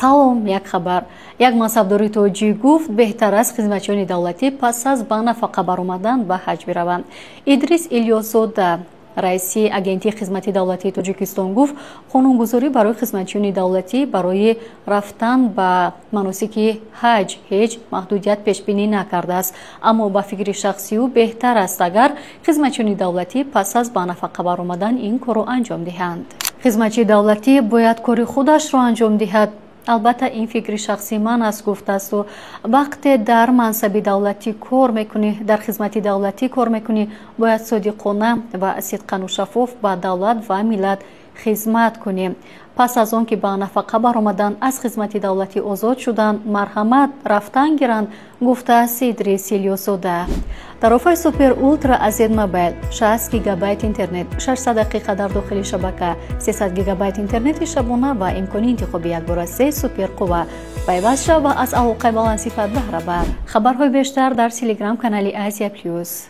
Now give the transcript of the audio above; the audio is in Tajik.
салом, як хабар. Як мансабдори тоҷӣ гуфт беҳтар аст хизматчиёни давлатӣ пас аз ба нафақа баромадан ба ҳаҷ бираванд. Идрис Илёсзода, раиси агентии хизмати давлатии Тоҷикистон гуфт, қонунгузорӣ барои хизматчиёни давлатӣ барои рафтан ба маносики ҳаҷ ҳеҷ маҳдудият пешбинӣ накардааст, аммо ба фикри шахси ӯ беҳтар аст агар хизматчиёни давлатӣ пас аз ба нафақа баромадан ин корро анҷом диҳанд. Хизматчии давлатӣ бояд кори худашро анҷом диҳад. Албатта ин фикри шахси ман аст, гуфтасту вақте дар мансаби давлатӣ кор мекунӣ, дар хизмати давлатӣ кор мекунӣ, бояд содиқона ва сидқану шаффоф ба давлат ва миллат хизмат кунем. Пас аз он ки ба нафақа баромадан аз хизмати давлатӣ озод шуданд, марҳамат рафтан гиранд, гуфтааст Идрис Илёсзода. Тарофаи Супер Ултра Азед Мобайл 60 гигабайт интернет, 600 дақиқа дар дохили шабака, 300 гигабайт интернети шабона ва имкони интихоби якбора 3 суперқувва. Пайваст шав ва аз алоқаи баландсифат баҳра бар. Хабарҳои бештар дар Телеграм канали Азия Плюс.